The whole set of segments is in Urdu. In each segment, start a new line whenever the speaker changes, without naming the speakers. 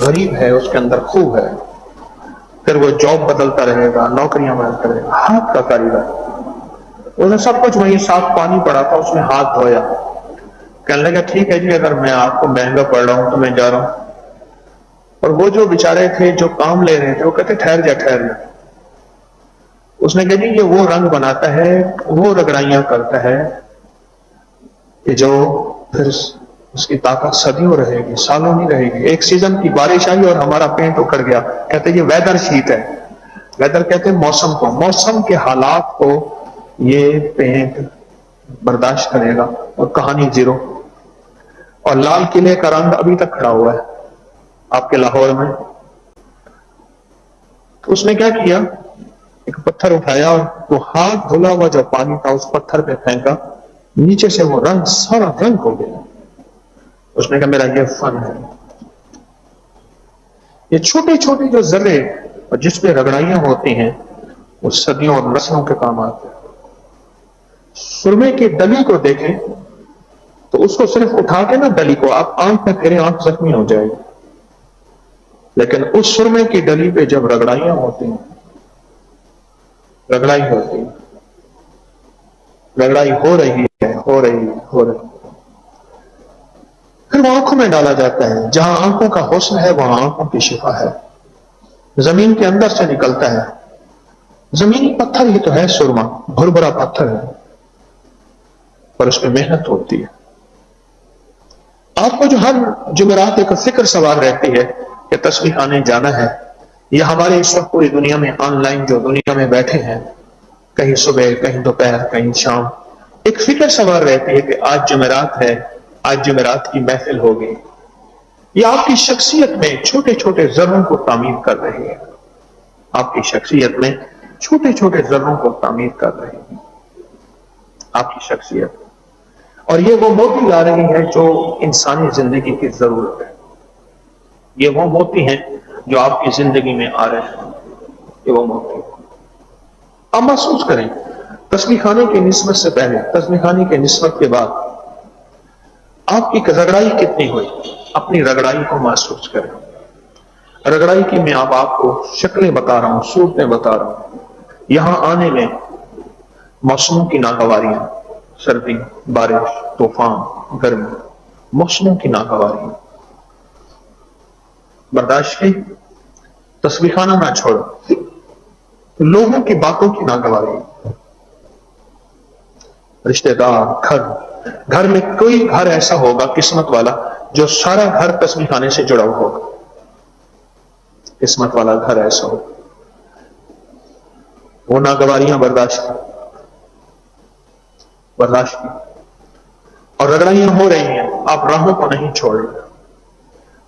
غریب ہے، اس کے اندر خوب ہے، پھر وہ جاب بدلتا رہے گا، نوکریاں بدلتا رہے گا، ہاتھ کا کاریگر. اس نے سب کچھ وہیں صاف پانی پڑا تھا، اس نے ہاتھ دھویا. کہنے لگا ٹھیک ہے جی، اگر میں آپ کو مہنگا پڑ رہا ہوں تو میں جا رہا ہوں. اور وہ جو بیچارے تھے جو کام لے رہے تھے وہ کہتے ٹھہر جا ٹھہر جا. اس نے کہا جی یہ وہ رنگ بناتا ہے، وہ رگڑائیاں کرتا ہے کہ جو پھر اس کی طاقت صدیوں رہے گی، سالوں نہیں رہے گی. ایک سیزن کی بارش آئی اور ہمارا پینٹ اکھڑ گیا. کہتے یہ ویدر شیٹ ہے. ویدر کہتے ہیں موسم کو، موسم کے حالات کو یہ پینٹ برداشت کرے گا. اور کہانی زیرو. اور لال قلعے کا رنگ ابھی تک کھڑا ہوا ہے آپ کے لاہور میں. تو اس نے کیا کیا، ایک پتھر اٹھایا اور وہ ہاتھ دھلا ہوا جو پانی تھا اس پتھر پہ پھینکا، نیچے سے وہ رنگ سارا رنگ ہو گیا. اس نے کہا میرا یہ فن ہے. یہ چھوٹے چھوٹے جو ذرے اور جس پہ رگڑائیاں ہوتی ہیں وہ صدیوں اور نسلوں کے کام آتے ہیں. سرمے کی ڈلی کو دیکھیں تو اس کو صرف اٹھا کے نا ڈلی کو آپ آنکھ میں پھیرے، آنکھ زخمی ہو جائے گی. لیکن اس سرمے کی ڈلی پہ جب رگڑائیاں ہوتی ہیں، رگڑائی ہوتی ہے، رگڑائی ہو رہی ہے، ہو رہی ہے، ہو رہی ہے، پھر وہ آنکھوں میں ڈالا جاتا ہے. جہاں آنکھوں کا حسن ہے وہاں آنکھوں کی شفا ہے. زمین کے اندر سے نکلتا ہے. زمینی پتھر ہی تو ہے سرما، بھربھرا پتھر ہے، پر اس میں محنت ہوتی ہے. آپ کو جو ہر جمعرات ایک فکر سوار رہتی ہے کہ تسبیح خانے جانا ہے، یا ہمارے اس وقت پوری دنیا میں آن لائن جو دنیا میں بیٹھے ہیں، کہیں صبح کہیں دوپہر کہیں شام، ایک فکر سوار رہتی ہے کہ آج جمعرات ہے، آج جمعرات کی محفل ہوگی. یہ آپ کی شخصیت میں چھوٹے چھوٹے ذروں کو تعمیر کر رہی ہے. آپ کی شخصیت میں چھوٹے چھوٹے ذروں کو تعمیر کر رہی ہے آپ کی شخصیت. اور یہ وہ موتی لا رہی ہے جو انسانی زندگی کی ضرورت ہے. یہ وہ موتی ہیں جو آپ کی زندگی میں آ رہے ہیں. یہ وہ موتی. آپ محسوس کریں تسبیح خانے کی نسبت سے پہلے، تسبیح خانے کی نسبت کے بعد آپ کی رگڑائی کتنی ہوئی. اپنی رگڑائی کو محسوس کریں. رگڑائی کی میں آپ کو شکلیں بتا رہا ہوں، صورتیں بتا رہا ہوں. یہاں آنے میں موسموں کی ناگواریاں، سردی، بارش، طوفان، گرمی، موسموں کی ناگواریاں برداشت کی. تسبیح خانہ نہ چھوڑو. لوگوں کی باتوں کی ناگواری، رشتہ دار، گھر میں کوئی گھر ایسا ہوگا قسمت والا جو سارا گھر تسبیح خانے سے جڑا ہوا ہوگا. قسمت والا گھر ایسا ہو. وہ ناگواریاں برداشت کی اور رگڑائیاں ہو رہی ہیں. آپ راہوں کو نہیں چھوڑ رہے،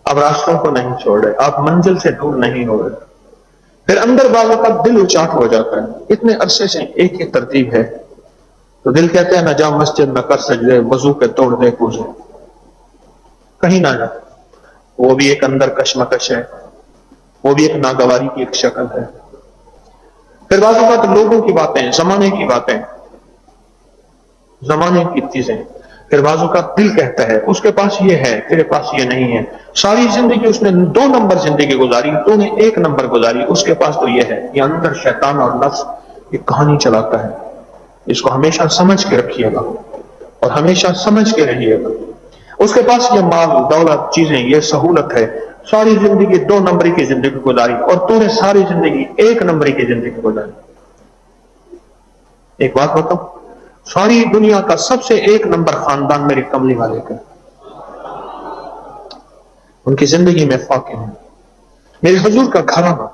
آپ راستوں کو نہیں چھوڑ رہے، آپ منزل سے دور نہیں ہو رہے. پھر اندر بعض اوقات دل اچاٹ ہو جاتا ہے. اتنے عرصے سے ایک ہی ترتیب ہے تو دل کہتے ہیں نہ جا مسجد، نہ کر سجدے، وضو کے توڑ دے کوزے، کہیں نہ جا. وہ بھی ایک اندر کشمکش ہے، وہ بھی ایک ناگواری کی ایک شکل ہے. پھر بعض اوقات لوگوں کی باتیں، زمانے کی باتیں، زمانے کی چیزیں. پھر بعض اوقات دل کہتا ہے اس کے پاس یہ ہے، تیرے پاس یہ نہیں ہے. ساری زندگی اس نے 2 نمبر زندگی گزاری، تو نے 1 نمبر گزاری. اس کے پاس تو یہ ہے. یہ اندر شیطان اور نفس ایک کہانی چلاتا ہے. اس کو ہمیشہ سمجھ کے رکھیے گا اور ہمیشہ سمجھ کے رہیے گا. اس کے پاس یہ مال، دولت، چیزیں، یہ سہولت ہے. ساری زندگی 2 نمبری کی زندگی گزاری اور تو نے ساری زندگی 1 نمبری کی زندگی گزاری. ایک بات بتاؤ، ساری دنیا کا سب سے 1 نمبر خاندان میرے کملی والے کا. ان کی زندگی میں فاقے ہیں. میرے حضور کا گھرانہ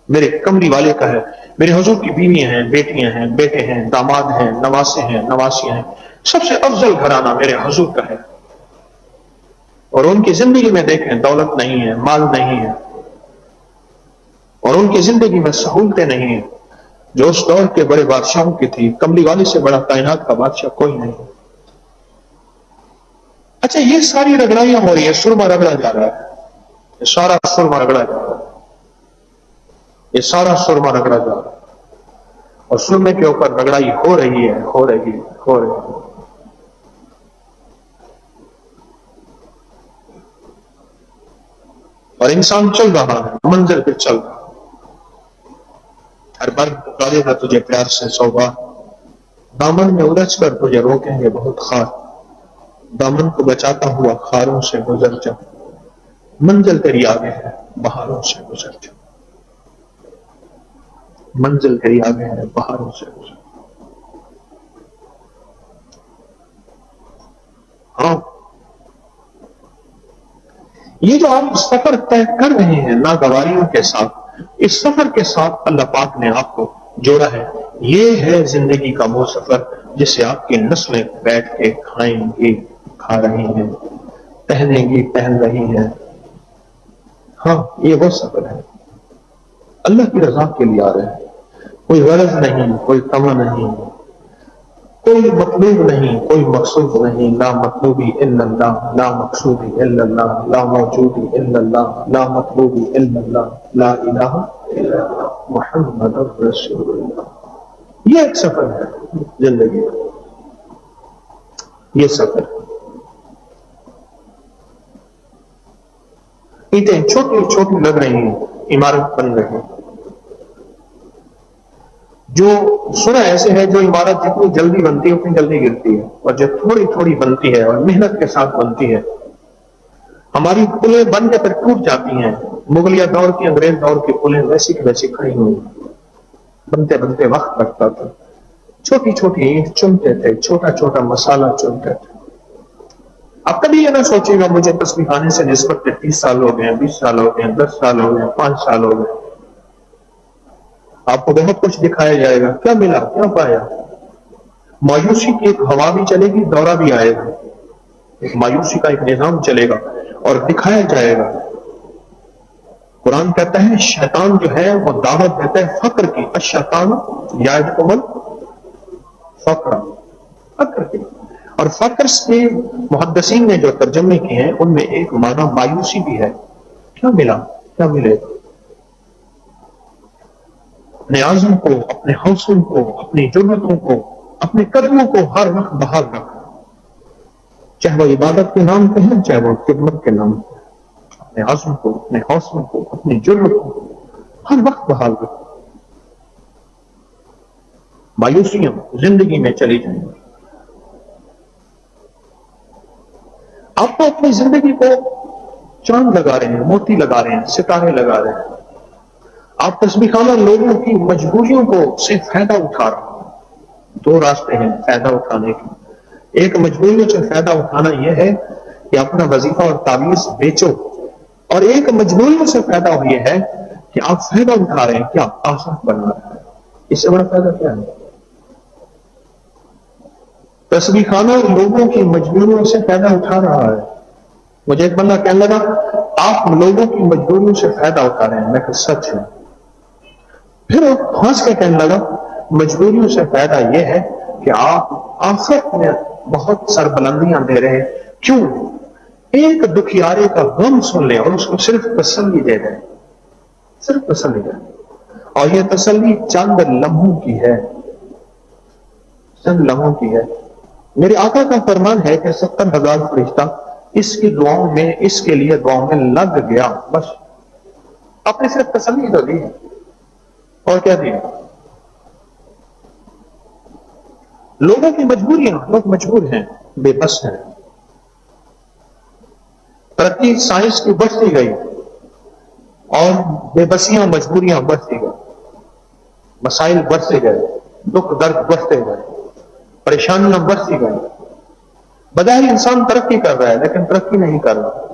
میرے کملی والے کا ہے. میرے حضور کی بیویاں ہیں، بیٹیاں ہیں، بیٹے ہیں، داماد ہیں، نواسے ہیں، نواسیاں ہیں. سب سے افضل گھرانہ میرے حضور کا ہے. اور ان کی زندگی میں دیکھیں دولت نہیں ہے، مال نہیں ہے، اور ان کی زندگی میں سہولتیں نہیں ہیں جو اس دور کے بڑے بادشاہوں کی تھی. کملی والے سے بڑا کائنات کا بادشاہ کوئی نہیں. اچھا یہ ساری رگڑائیاں ہو رہی ہے، سرما رگڑا جا رہا ہے. یہ سارا سرما رگڑا جا رہا ہے. یہ سارا سرما رگڑا جا رہا ہے اور سرمے کے اوپر رگڑائی ہو رہی ہے، ہو رہی ہے، ہو رہی ہے. اور انسان چل رہا ہے، منزل پہ چل رہا ہے. ہر بار پکارے گا تجھے پیار سے 100 بار، دامن میں الجھ کر تجھے روکیں گے بہت خار. دامن کو بچاتا ہوا خاروں سے گزر جا، منزل تیری آگے ہے بہاروں سے گزر جا. منزل تیری آگے ہے بہاروں سے گزر. ہاں، یہ جو آپ سفر طے کر رہے ہیں ناگواریوں کے ساتھ، اس سفر کے ساتھ اللہ پاک نے آپ کو جوڑا ہے. یہ ہے زندگی کا وہ سفر جسے آپ کی نسلیں بیٹھ کے کھائیں گی، کھا رہی ہیں، پہنیں گی، پہن رہی ہیں. ہاں، یہ وہ سفر ہے. اللہ کی رضا کے لیے آ رہے ہیں. کوئی غرض نہیں، کوئی تمنا نہیں، کوئی مطلوب نہیں، کوئی مقصود نہیں. لا مطلوبی الا اللہ، لا مقصودی الا اللہ، لا موجودی الا اللہ، لا مطلوبی الا اللہ، لا الہ الا اللہ محمد رسول اللہ. یہ ایک سفر ہے زندگی کا. یہ سفر اینٹیں چھوٹی چھوٹی لگ رہی ہیں، عمارت بن رہی ہے. جو سنا ایسے ہے جو عمارت جتنی جلدی بنتی ہے اتنی جلدی گرتی ہے، اور جب تھوڑی تھوڑی بنتی ہے اور محنت کے ساتھ بنتی ہے. ہماری پلیں بن کے پھر ٹوٹ جاتی ہیں. مغلیہ دور کی، انگریز دور کی پلیں ویسی کی ویسی کھڑی ہوئی. بنتے بنتے وقت لگتا تھا. چھوٹی چھوٹی اینٹ چنتے تھے، چھوٹا چھوٹا مسالہ چنتے تھے. اب کبھی یہ نہ سوچے گا مجھے تسبیح خانے سے نسبت 30 سال ہو گئے، 20 سال ہو گئے، 10 سال ہو گئے، 5 سال ہو گئے. آپ کو بہت کچھ دکھایا جائے گا. کیا ملا، کیا پایا؟ مایوسی کی ایک ہوا بھی چلے گی، دورہ بھی آئے گا. ایک مایوسی کا ایک نظام چلے گا اور دکھایا جائے گا. قرآن کہتا ہے شیطان جو ہے وہ دعوت دیتا ہے فقر کی. الشیطان یعدکم الفقر، فقر کی. اور فقر کے محدثین نے جو ترجمے کیے ہیں ان میں ایک معنی مایوسی بھی ہے. کیا ملا، کیا ملے گا؟ اپنے عزم کو، اپنے حوصلوں کو، اپنی جرأتوں کو، اپنے قدموں کو ہر وقت بحال رکھنا، چاہے وہ عبادت کے نام پہ ہے، چاہے وہ خدمت کے نام پہ. اپنے عزم کو، اپنے حوصلوں کو، اپنی جرأت کو ہر وقت بحال رکھنا. مایوسیاں زندگی میں چلی جائیں گی. آپ تو اپنی زندگی کو چاند لگا رہے ہیں، موتی لگا رہے ہیں، ستارے لگا رہے ہیں. آپ تسبیح خانہ لوگوں کی مجبوریوں کو سے فائدہ اٹھا رہے ہیں. 2 راستے ہیں فائدہ اٹھانے کے. ایک مجبوریوں سے فائدہ اٹھانا یہ ہے کہ اپنا وظیفہ اور تعویذ بیچو، اور ایک مجبوریوں سے فائدہ یہ ہے کہ آپ فائدہ اٹھا رہے ہیں کہ آپ آسان بنا رہے ہیں. اس سے بڑا فائدہ کیا ہے؟ تسبیح خانہ لوگوں کی مجبوریوں سے فائدہ اٹھا رہا ہے. مجھے ایک بندہ کہنے لگا آپ لوگوں کی مجبوریوں سے فائدہ اٹھا رہے ہیں. میں کہ سچ ہے. پھر ہنس کے کہنے لگا مجبوریوں سے فائدہ یہ ہے کہ آپ آخرت میں بہت سربلندیاں دے رہے ہیں. کیوں؟ ایک دکھیارے کا غم سن لیں اور اس کو صرف تسلی دے دیں، صرف تسلی دیں. اور یہ تسلی چند لمحوں کی ہے، چند لمحوں کی ہے. میرے آقا کا فرمان ہے کہ 70,000 فرشتہ اس کی دعاؤں میں، اس کے لیے دعاؤں میں لگ گیا. بس آپ نے صرف تسلی تو دی اور کیا دیا؟ لوگوں کی مجبوریاں، لوگ مجبور ہیں، بے بس ہیں. ترقی سائنس کی بڑھتی گئی اور بے بسیاں، مجبوریاں بڑھتی گئی، مسائل بڑھتے گئے، دکھ درد بڑھتے گئے، پریشانیاں بڑھتی گئی. بظاہر انسان ترقی کر رہا ہے لیکن ترقی نہیں کر رہا.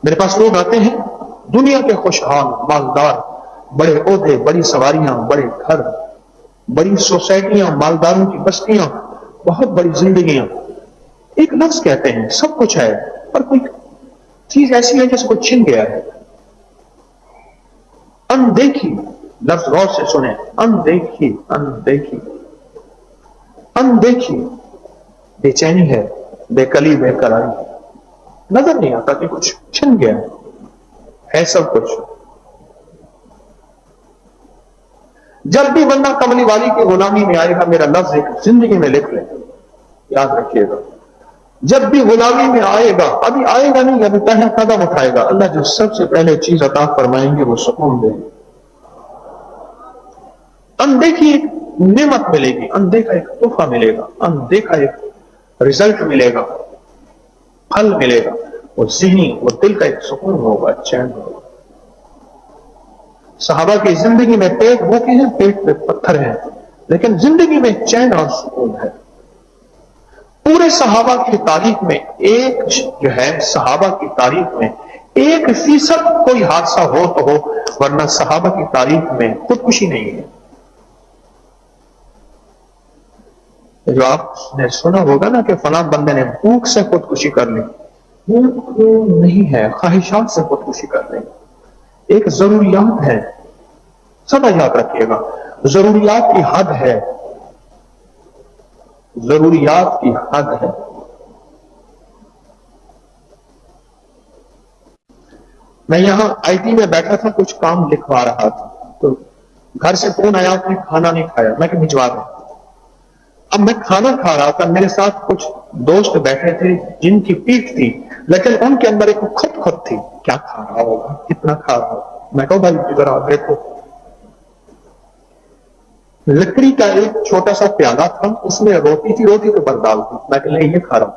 میرے پاس لوگ آتے ہیں دنیا کے خوشحال، مالدار، بڑے عہدے، بڑی سواریاں، بڑے گھر، بڑی سوسائٹیاں، مالداروں کی بستیاں، بہت بڑی زندگیاں. ایک لفظ کہتے ہیں سب کچھ ہے پر کوئی چیز ایسی ہے جس کو چھن گیا ہے. اندیکھی، لفظ غور سے سنیں، اندیکھی، اندیکھی، اندیکھی. بے چینی ہے، بے کلی، بے قراری. نظر نہیں آتا کہ کچھ چھن گیا ہے سب کچھ. جب بھی بندہ کملی والی کی غلامی میں آئے گا، میرا لفظ ایک زندگی میں لکھ لے، یاد رکھیے گا. جب بھی غلامی میں آئے گا، ابھی آئے گا نہیں، ابھی پہلا قدم اٹھائے گا، اللہ جو سب سے پہلے چیز عطا فرمائیں گے وہ سکون دیں گے۔ اندیکھی ایک نعمت ملے گی، اندیکھا ایک تحفہ ملے گا، اندیکھا ایک رزلٹ ملے گا، پھل ملے گا، وہ ذہنی، وہ دل کا ایک سکون ہوگا، چین ہوگا۔ صحابہ کی زندگی میں پیٹ بھوکے ہیں، پیٹ پہ پتھر ہیں، لیکن زندگی میں چین اور سکون ہے۔ پورے صحابہ کی تاریخ میں ایک جو ہے، صحابہ کی تاریخ میں 1% کوئی حادثہ ہو تو ہو، ورنہ صحابہ کی تاریخ میں خودکشی نہیں ہے۔ جو آپ نے سنا ہوگا نا کہ فلاں بندے نے بھوک سے خودکشی کر لی، بھوک نہیں ہے، خواہشات سے خودکشی کر لی، ایک ضروریات ہے۔ سب یاد رکھیے گا، ضروریات کی حد ہے، ضروریات کی حد ہے۔ میں یہاں آئی ٹی میں بیٹھا تھا، کچھ کام لکھوا رہا تھا، تو گھر سے فون آیا کہ کھانا نہیں کھایا، میں کہ بھجوا دوں۔ اب میں کھانا کھا رہا تھا، میرے ساتھ کچھ دوست بیٹھے تھے جن کی پیٹھ تھی، لیکن ان کے اندر ایک خود تھی، کیا کھا رہا ہوگا، کتنا کھا رہا ہوگا۔ میں کہوں بھائی ذرا دیکھو، لکڑی کا ایک چھوٹا سا پیالہ تھا، اس میں روٹی تھی، روٹی کے اوپر دال تھی، میں کہ نہیں یہ کھا رہا ہوں۔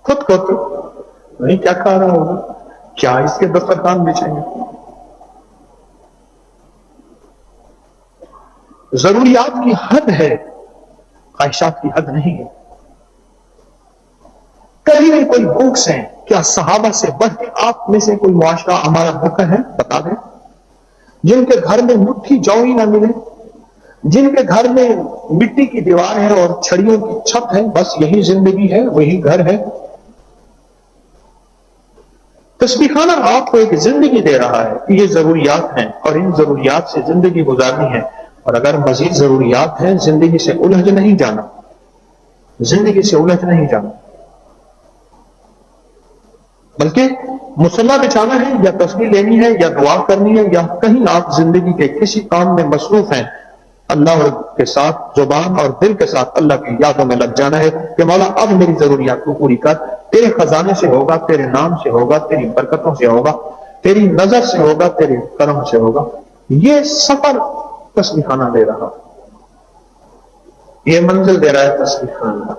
خود نہیں، کیا کھا رہا ہوگا، کیا اس کے دسترخوان بچھیں گے۔ ضروریات کی حد ہے، خواہشات کی حد نہیں ہے۔ کبھی بھی کوئی بھوک سے، کیا صحابہ سے بڑھ کے آپ میں سے کوئی معاشرہ ہمارا بھوکا ہے؟ بتا دیں۔ جن کے گھر میں مٹھی جو ہی نہ ملے، جن کے گھر میں مٹی کی دیوار ہے اور چھڑیوں کی چھت ہے، بس یہی زندگی ہے، وہی گھر ہے۔ تسبیح خانہ آپ کو ایک زندگی دے رہا ہے کہ یہ ضروریات ہیں اور ان ضروریات سے زندگی گزارنی ہے، اور اگر مزید ضروریات ہیں، زندگی سے الجھ نہیں جانا، زندگی سے الجھ نہیں جانا، بلکہ مصلح بچھانا ہے، یا تسبیح لینی ہے، یا دعا کرنی ہے، یا کہیں آپ زندگی کے کسی کام میں مصروف ہیں، اللہ کے ساتھ، زبان اور دل کے ساتھ اللہ کی یادوں میں لگ جانا ہے کہ مولا اب میری ضروریات کو پوری کر، تیرے خزانے سے ہوگا، تیرے نام سے ہوگا، تیری برکتوں سے ہوگا، تیری نظر سے ہوگا، تیرے کرم سے ہوگا۔ یہ سفر تسبیح خانہ دے رہا، یہ منزل دے رہا ہے تسبیح خانہ۔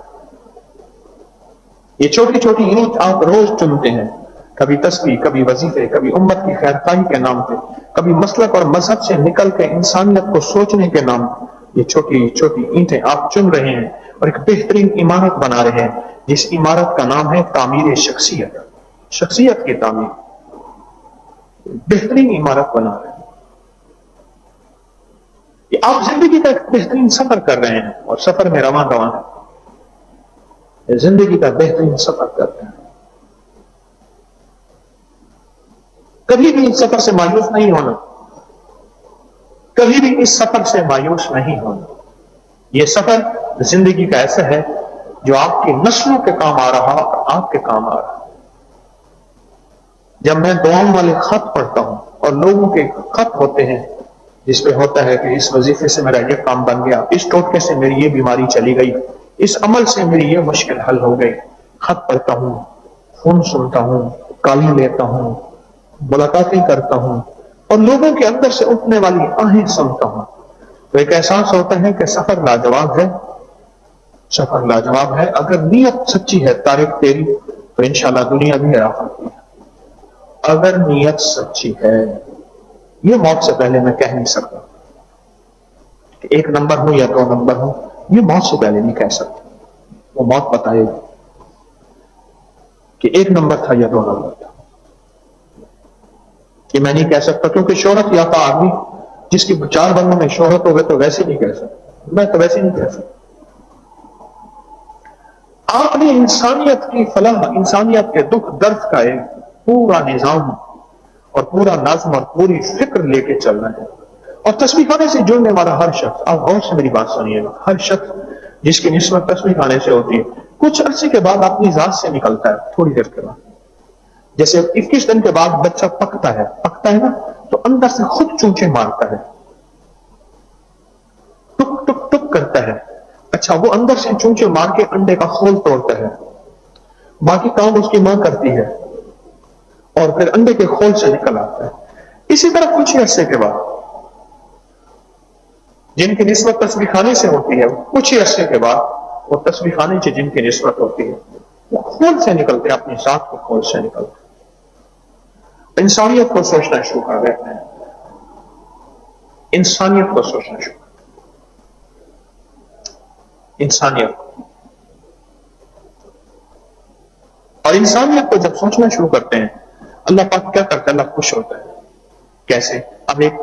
یہ چھوٹی چھوٹی اینٹ آپ روز چنتے ہیں، کبھی تسبیح، کبھی وظیفے، کبھی امت کی خیر خواہی کے نام پہ، کبھی مسلک اور مذہب سے نکل کے انسانیت کو سوچنے کے نام پہ، یہ چھوٹی چھوٹی اینٹیں آپ چن رہے ہیں اور ایک بہترین عمارت بنا رہے ہیں، جس عمارت کا نام ہے تعمیر شخصیت، شخصیت کی تعمیر، بہترین عمارت بنا رہے ہیں۔ یہ آپ زندگی کا ایک بہترین سفر کر رہے ہیں، اور سفر میں رواں ہے، زندگی کا بہترین سفر کر رہے ہیں۔ کبھی بھی اس سفر سے مایوس نہیں ہونا، کبھی بھی اس سفر سے مایوس نہیں ہونا۔ یہ سفر زندگی کا ایسا ہے جو آپ کی نسلوں کے کام آ رہا اور آپ کے کام آ رہا۔ جب میں دعاؤں والے خط پڑھتا ہوں اور لوگوں کے خط ہوتے ہیں جس پہ ہوتا ہے کہ اس وظیفے سے میرا یہ کام بن گیا، اس ٹوٹکے سے میری یہ بیماری چلی گئی، اس عمل سے میری یہ مشکل حل ہو گئی، خط پڑھتا ہوں، فون سنتا ہوں، کالیں لیتا ہوں، ملاقاتیں کرتا ہوں، اور لوگوں کے اندر سے اٹھنے والی آہیں سنتا ہوں، تو ایک احساس ہوتا ہے کہ سفر لاجواب ہے، سفر لاجواب ہے۔ اگر نیت سچی ہے طارق تیری تو انشاءاللہ دنیا بھی آخرت بھی۔ اگر نیت سچی ہے، یہ موت سے پہلے میں کہہ نہیں سکتا کہ 1 نمبر ہوں یا 2 نمبر ہوں، یہ موت سے پہلے نہیں کہہ سکتا، وہ موت بتائے گی کہ 1 نمبر تھا یا 2 نمبر تھا۔ یہ میں نہیں کہہ سکتا، کیونکہ شہرت یافتہ آدمی جس کی 4 بندوں میں شہرت ہوگی تو ویسے نہیں کہہ سکتا، میں تو ویسے نہیں کہہ سکتا۔ آپ نے انسانیت کی فلاح، انسانیت کے دکھ درد کا ایک پورا نظام اور پورا نظم اور پوری فکر لے کے چلنا ہے، اور تسبیح خانے سے جڑنے والا ہر شخص، آپ غور سے میری بات سنیے گا، ہر شخص جس کی نسبت تسبیح خانے سے ہوتی ہے، کچھ عرصے کے بعد اپنی ذات سے نکلتا ہے، تھوڑی دیر کے بعد، جیسے 21 دن کے بعد بچہ پکتا ہے نا، تو اندر سے خود چونچے مارتا ہے، ٹک ٹک ٹک کرتا ہے، اچھا وہ اندر سے چونچے مار کے انڈے کا خول توڑتا ہے، باقی کام اس کی ماں کرتی ہے، اور پھر انڈے کے خول سے نکل آتا ہے۔ اسی طرح کچھ ہی عرصے کے بعد جن کی نسبت تسبیح خانے سے ہوتی ہے، کچھ ہی عرصے کے بعد وہ تسبیح خانے سے جن کی نسبت ہوتی ہے وہ خول سے نکلتے، اپنی ذات کے خول سے نکلتے، انسانیت کو سوچنا شروع کر دیتے ہیں، انسانیت کو سوچنا شروع، انسانیت کو، اور انسانیت کو جب سوچنا شروع کرتے ہیں اللہ پاک کیا کرتا ہے؟ اللہ خوش ہوتا ہے۔ کیسے؟ اب ایک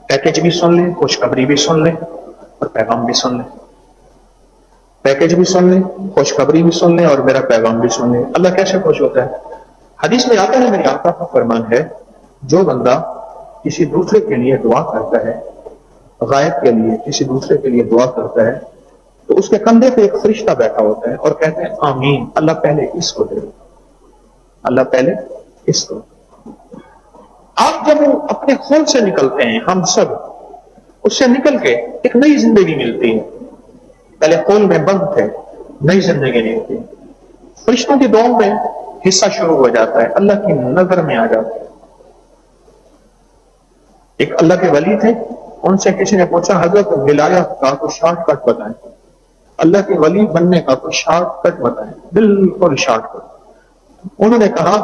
پیکج بھی سن لیں، خوشخبری بھی سن لیں اور پیغام بھی سن لیں، پیکج بھی سن لیں، خوشخبری بھی سن لیں اور میرا پیغام بھی سن لیں۔ اللہ کیسے خوش ہوتا ہے؟ حدیث میں آتا ہے، میری آقا کا فرمان ہے، جو بندہ کسی دوسرے کے لیے دعا کرتا ہے، غائب کے لیے کسی دوسرے کے لیے دعا کرتا ہے، تو اس کے کندھے پہ ایک فرشتہ بیٹھا ہوتا ہے اور کہتے ہیں آمین، اللہ پہلے اس کو دے، اللہ پہلے اس کو۔ آپ جب اپنے خون سے نکلتے ہیں، ہم سب اس سے نکل کے ایک نئی زندگی ملتی ہے، پہلے خون میں بند تھے، نئی زندگی ملتی ہے، فرشتوں کی دعاؤں میں حصہ شروع ہو جاتا ہے، اللہ کی نظر میں آ جاتا ہے۔ ایک اللہ کے ولی تھے، ان سے کسی نے پوچھا حضرت ولایت کا کوئی شارٹ کٹ بتائیں، اللہ کے ولی بننے کا کوئی شارٹ کٹ بتائیں، بالکل شارٹ کٹ۔ انہوں نے کہا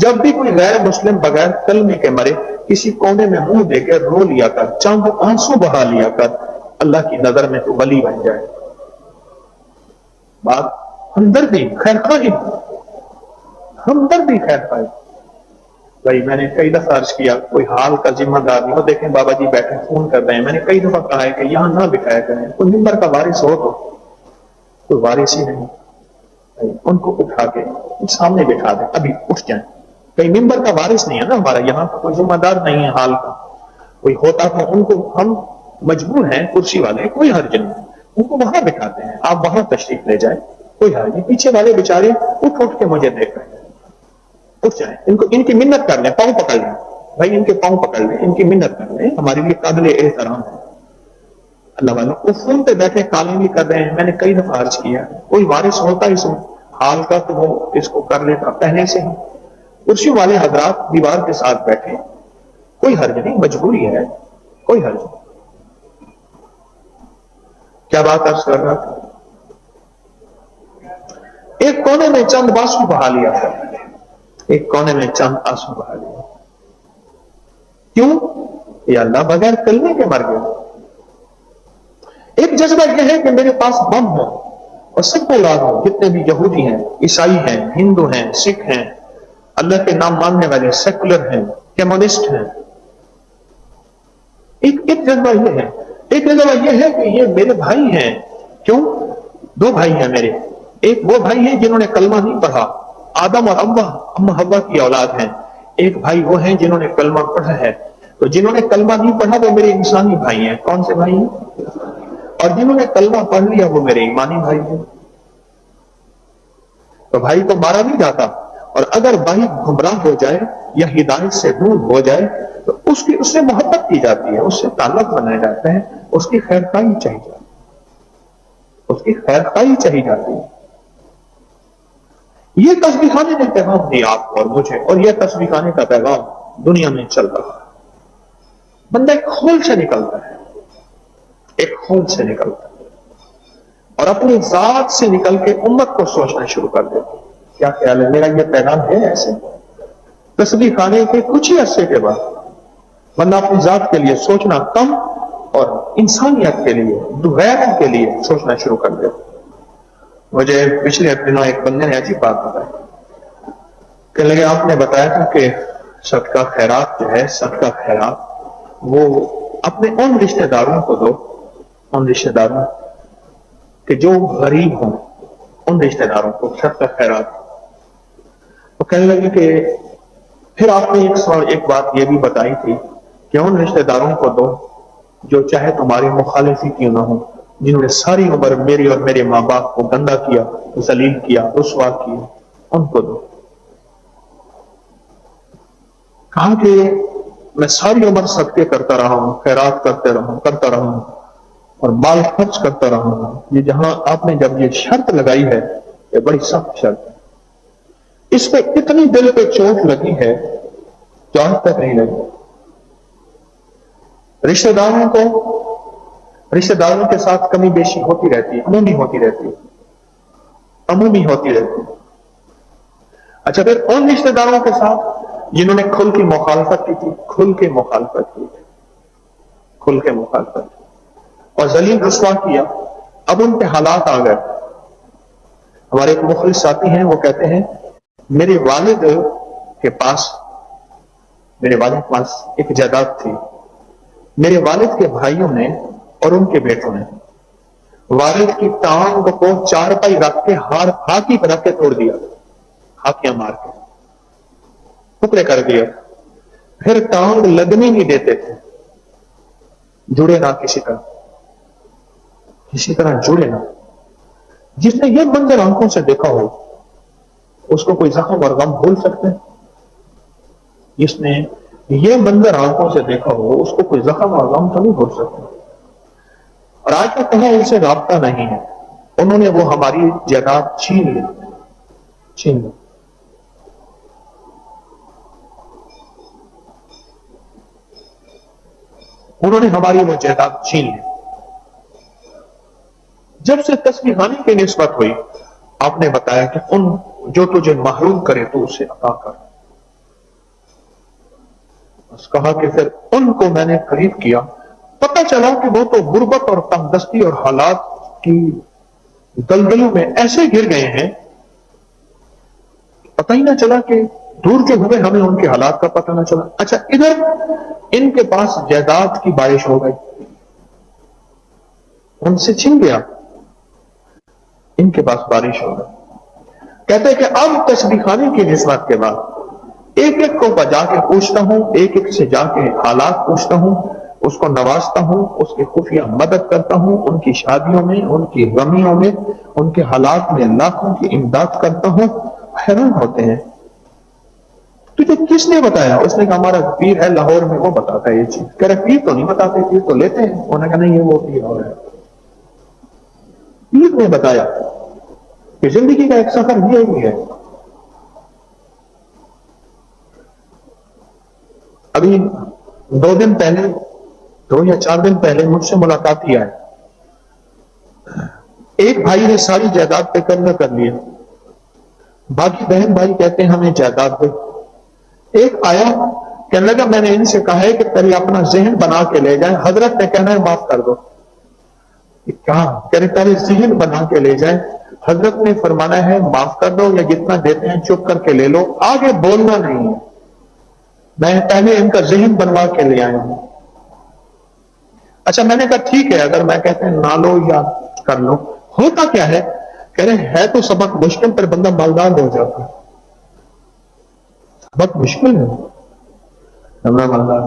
جب بھی کوئی غیر مسلم بغیر کلمے کے مرے، کسی کونے میں منہ دے کے رو لیا کر، چاند آنسو بہا لیا کر، اللہ کی نظر میں تو ولی بن جائے۔ بات ہمدردی، خیر خواہی، ہمدردی، خیر خواہی۔ بھائی میں نے کئی دفعہ عرض کیا، کوئی حال کا ذمہ دار نہیں ہو، دیکھیں بابا جی بیٹھے فون کر رہے ہیں، میں نے کئی دفعہ کہا ہے کہ یہاں نہ بٹھایا کریں، کوئی ممبر کا وارث ہو تو، کوئی وارث ہی نہیں، ان کو اٹھا کے سامنے بٹھا دیں، ابھی اٹھ جائیں۔ کئی ممبر کا وارث نہیں ہے نا ہمارا، یہاں کا کوئی ذمہ دار نہیں ہے حال کا، کوئی ہوتا تو ان کو، ہم مجبور ہیں کرسی والے، کوئی حرج نہیں، ان کو وہاں بٹھاتے ہیں، آپ وہاں تشریف لے جائیں، کوئی حرج نہیں۔ پیچھے والے بیچارے اٹھ اٹھ کے مجھے دیکھ رہے ہیں، اٹھ جائیں، ان کی منت کر لیں، پاؤں پکڑ لیں، بھائی ان کے پاؤں پکڑ لیں، ان کی منت کر لیں، ہمارے لیے قابل احترام ہے۔ اللہ والوں وہ فون پہ بیٹھے کالیں بھی کر رہے ہیں، میں نے کئی دفعہ عرض کیا، کوئی وارث ہوتا اس حال کا تو وہ اس کو کر لیتا پہلے سے ہی۔ کرسی والے حضرات دیوار کے ساتھ بیٹھے، کوئی حرج نہیں، مجبوری ہے، کوئی حرج نہیں۔ کیا بات عرض کر رہا تھا؟ ایک کونے میں چند آنسو بہا لیا تھا، ایک کونے میں چند آنسو بہا لیا، کیوں؟ یا اللہ بغیر کلمے کے مر گیا۔ ایک جذبہ یہ ہے کہ میرے پاس بم ہو اور سب کو اڑا دوں، جتنے بھی یہودی ہیں، عیسائی ہیں، ہندو ہیں، سکھ ہیں، اللہ کے نام ماننے والے، سیکولر ہیں، کمیونسٹ ہیں۔ ایک جذبہ یہ ہے، ایک جذبہ یہ ہے کہ یہ میرے بھائی ہیں۔ کیوں؟ دو بھائی ہیں میرے، ایک وہ بھائی ہیں جنہوں نے کلمہ نہیں پڑھا، آدم اور اما حوا کی اولاد ہیں، ایک بھائی وہ ہیں جنہوں نے کلمہ پڑھا ہے۔ تو جنہوں نے کلمہ نہیں پڑھا وہ میرے انسانی بھائی ہیں، کون سے بھائی ہیں؟ اور جنہوں نے کلمہ پڑھ لیا وہ میرے ایمانی بھائی ہیں۔ تو بھائی کو مارا نہیں جاتا، اور اگر بھائی گمراہ ہو جائے یا ہدایت سے دور ہو جائے تو اس سے محبت کی جاتی ہے، اس سے تعلق بنایا جاتا ہے، اس کی خیر خواہی چاہی جاتی ہے، اس کی خیر خواہی چاہی جاتی ہے۔ یہ تسبیح خانے نے پیغام دیا آپ کو اور مجھے، اور یہ تسبیح خانے کا پیغام دنیا میں چل رہا ہے۔ بندہ ایک خول سے نکلتا ہے، ایک خول سے نکلتا ہے، اور اپنی ذات سے نکل کے امت کو سوچنا شروع کر دیتا ہے۔ کیا خیال ہے میرا یہ پیغام ہے ایسے؟ تسبیح خانے کے کچھ ہی عرصے کے بعد بندہ اپنی ذات کے لیے سوچنا کم اور انسانیت کے لیے، غیروں کے لیے سوچنا شروع کر دیتا ہے۔ مجھے پچھلے دنوں ایک بندے نے عجیب بات بتائی، کہ لگے آپ نے بتایا تھا کہ صدقہ خیرات جو ہے، صدقہ خیرات وہ اپنے ان رشتہ داروں کو دو، ان رشتہ داروں کہ جو غریب ہوں، ان رشتہ داروں کو صدقہ خیرات۔ تو کہنے لگے کہ پھر آپ نے ایک بات یہ بھی بتائی تھی کہ ان رشتہ داروں کو دو جو چاہے تمہاری مخالف ہی کیوں نہ ہو، جنہوں نے ساری عمر میری اور میرے ماں باپ کو گندا کیا، ذلیل کیا، رسوا کیا، ان کو دو۔ کہا کہ میں ساری عمر صدقے کرتا رہا ہوں، خیرات کرتا رہا ہوں، اور مال خرچ کرتا رہا ہوں. یہ جہاں آپ نے جب یہ شرط لگائی ہے، یہ بڑی سخت شرط ہے. اس پہ اتنی دل پہ چوٹ لگی ہے جو آج تک نہیں لگی. رشتہ داروں کے ساتھ کمی بیشی ہوتی رہتی ہے، عمومی ہوتی رہتی ہے، عمومی ہوتی رہتی ہے. اچھا، پھر ان رشتہ داروں کے ساتھ جنہوں نے کھل کی مخالفت کی تھی، کھل کے مخالفت کی تھی، کھل کے مخالفت کی اور ذلیل رسوا کیا، اب ان پہ حالات آ گئے. ہمارے ایک مخلص ساتھی ہیں، وہ کہتے ہیں میرے والد کے پاس ایک جائیداد تھی. میرے والد کے بھائیوں نے اور ان کے بیٹوں نے والد کی ٹانگ کو چارپائی رکھ کے ہاکی پر رکھ کے توڑ دیا، ہاکیاں مار کے ٹکڑے کر دیا. پھر ٹانگ لگنے نہیں دیتے تھے، جڑے نہ کسی طرح جڑے نہ. جس نے یہ منظر آنکھوں سے دیکھا ہو اس کو کوئی زخم اور غم بھول سکتے ہیں؟ جس نے یہ منظر آنکھوں سے دیکھا ہو اس کو کوئی زخم اور غم تو نہیں بھول سکتے. اور آج تک کہیں ان سے رابطہ نہیں ہے. انہوں نے وہ ہماری جائیداد چھین لی. انہوں نے ہماری وہ جائیداد چھین لی. جب سے تسبیح خانی کی نسبت ہوئی، آپ نے بتایا کہ ان جو تجھے محروم کرے تو اسے عطا کر. بس کہا کہ پھر ان کو میں نے قریب کیا، پتہ چلا کہ وہ تو غربت اور تنگ دستی اور حالات کی دلدلوں میں ایسے گر گئے ہیں، پتہ ہی نہ چلا کہ دور جو ہوئے ہمیں ان کے حالات کا پتہ نہ چلا. اچھا، ادھر ان کے پاس جائیداد کی بارش ہو گئی، ان سے چھن گیا، ان کے پاس بارش ہو گئی. کہتے کہ اب تسبیح خانی کی نسبت کے بعد ایک ایک کو بجا کے پوچھتا ہوں، ایک ایک سے جا کے حالات پوچھتا ہوں، اس کو نوازتا ہوں، اس کی خفیہ مدد کرتا ہوں، ان کی شادیوں میں، ان کی غمیوں میں، ان کے حالات میں لاکھوں کی امداد کرتا ہوں. حیران ہوتے ہیں تجھے کس نے بتایا؟ اس نے کہا ہمارا پیر ہے لاہور میں، وہ بتاتا ہے یہ چیز. کہہ رہے پیر تو نہیں بتاتے، پیر تو لیتے ہیں. انہوں نے کہا نہیں، یہ وہ پیر اور ہے. پیر نے بتایا کہ زندگی کا ایک سفر یہ ہی ہے. ابھی 2 یا 4 دن پہلے مجھ سے ملاقات ہی آئے. ایک بھائی نے ساری جائیداد پہ قبضہ کر لیا، باقی بہن بھائی کہتے ہیں ہمیں جائیداد دے. ایک آیا کہنے لگا میں نے ان سے کہا ہے کہ پہلے اپنا ذہن بنا کے لے جائیں، حضرت نے کہنا ہے معاف کر دو. کہا کہ پہلے ذہن بنا کے لے جائیں، حضرت نے فرمانا ہے معاف کر دو، یا جتنا دیتے ہیں چپ کر کے لے لو، آگے بولنا نہیں ہے. میں پہلے ان کا ذہن بنوا کے لے آیا ہوں. اچھا، میں نے کہا ٹھیک ہے، اگر میں کہتے ہیں نہ لو یا کر لو. ہوتا کیا ہے؟ کہہ رہے ہے تو سبق مشکل، پر بندہ مالدار ہو جاتا ہے. سبق مشکل ہے، بندہ مالدار.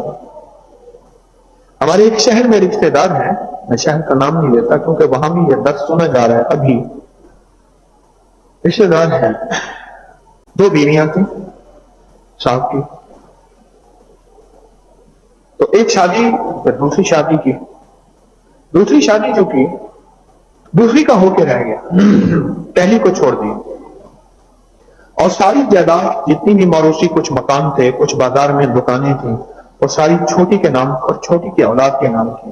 ہمارے ایک شہر میں رشتے دار ہیں، میں شہر کا نام نہیں لیتا کیونکہ وہاں بھی یہ درس سنا جا رہا ہے. ابھی رشتے دار ہیں، 2 بیویاں تھیں صاحب کی. تو ایک شادی، پھر دوسری شادی کی. دوسری شادی جو کی، دوسری کا ہو کے رہ گیا، پہلی کو چھوڑ دی. اور ساری جائیداد جتنی بھی موروثی، کچھ مکان تھے، کچھ بازار میں دکانیں تھیں، وہ ساری چھوٹی کے نام اور چھوٹی کی اولاد کے نام کی.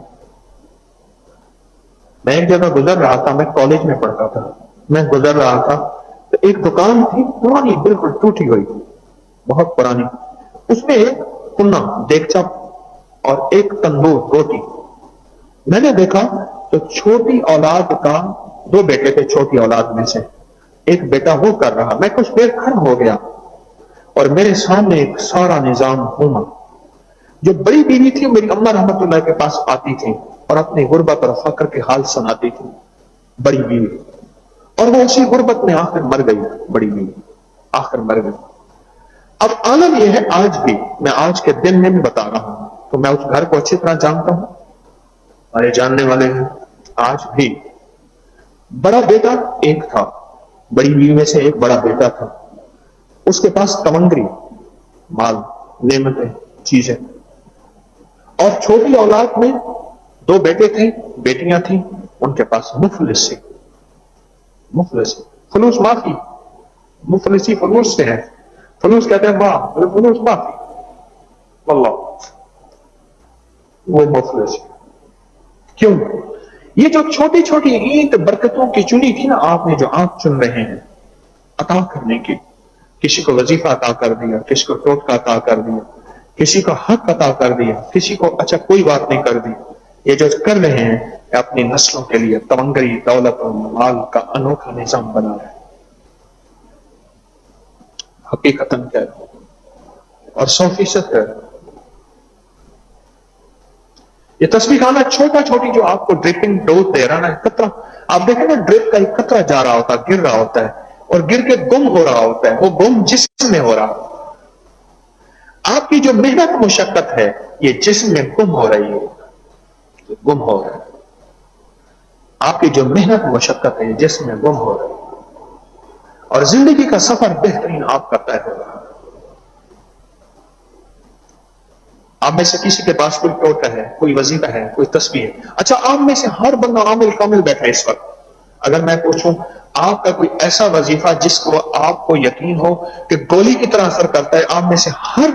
میں ایک جگہ گزر رہا تھا، میں کالج میں پڑھتا تھا، میں گزر رہا تھا تو ایک دکان تھی پرانی، بالکل ٹوٹی ہوئی، بہت پرانی. اس میں ایک کنہ دیگچا اور ایک تندور روٹی. میں نے دیکھا تو چھوٹی اولاد کا 2 بیٹے تھے، چھوٹی اولاد میں سے ایک بیٹا وہ کر رہا. میں کچھ دیر کھڑا ہو گیا اور میرے سامنے ایک سارا نظام گھوما. جو بڑی بیوی تھی میری اماں رحمت اللہ کے پاس آتی تھی اور اپنی غربت اور فقر کے حال سناتی تھی، بڑی بیوی. اور وہ اسی غربت میں آخر مر گئی، بڑی بیوی آخر مر گئی. اب عالم یہ ہے، آج بھی میں آج کے دن میں بھی بتا رہا ہوں، تو میں اس گھر کو اچھی طرح جانتا ہوں، ہمارے جاننے والے ہیں. آج بھی بڑا بیٹا ایک تھا، بڑی بیوی میں سے ایک بڑا بیٹا تھا، اس کے پاس تمنگری، مال، نعمتیں، چیزیں. اور چھوٹی اولاد میں دو بیٹے تھے، بیٹیاں تھیں، ان کے پاس مفلسی فلوس معافی، مفلسی فلوس سے ہے، فلوس کہتے ہیں ماں، فلوس معافی، واللہ وہ مفلس کیوں؟ یہ جو چھوٹی چھوٹی اینٹ برکتوں کی چنی تھی نا، آپ نے جو آنکھ چن رہے ہیں عطا کرنے کی، کسی کو وظیفہ عطا کر دیا، کسی کو ٹوٹکا عطا کر دیا، کسی کو حق عطا کر دیا، کسی کو اچھا کوئی بات نہیں کر دی، یہ جو کر رہے ہیں اپنی نسلوں کے لیے تمنگری دولت اور مال کا انوکھا نظام بنا رہے ہیں، حقیقتاً کیا ہے اور 100% ہے۔ یہ تصویر خانہ چھوٹا چھوٹی جو آپ کو ڈرپنگ ڈوز دے رہا نا قطرہ، آپ دیکھیں نا ڈرپ کا ایک قطرہ جا رہا ہوتا ہے، گر رہا ہوتا ہے اور گر کے گم ہو رہا ہوتا ہے، وہ گم جسم میں ہو رہا ہوتا ہے۔ آپ کی جو محنت مشقت ہے یہ جسم میں گم ہو رہی ہے، گم ہو رہا ہے۔ آپ کی جو محنت مشقت ہے یہ جسم میں گم ہو رہی ہے اور زندگی کا سفر بہترین آپ کا طے ہو رہا ہے۔ آپ میں سے کسی کے پاس کوئی ٹوٹا ہے، کوئی وظیفہ ہے، کوئی تسبیح ہے، اچھا آپ میں سے ہر بندہ عامل کامل بیٹھا ہے اس وقت، اگر میں پوچھوں آپ کا کوئی ایسا وظیفہ جس کو آپ کو یقین ہو کہ گولی کی طرح اثر کرتا ہے، آپ میں سے ہر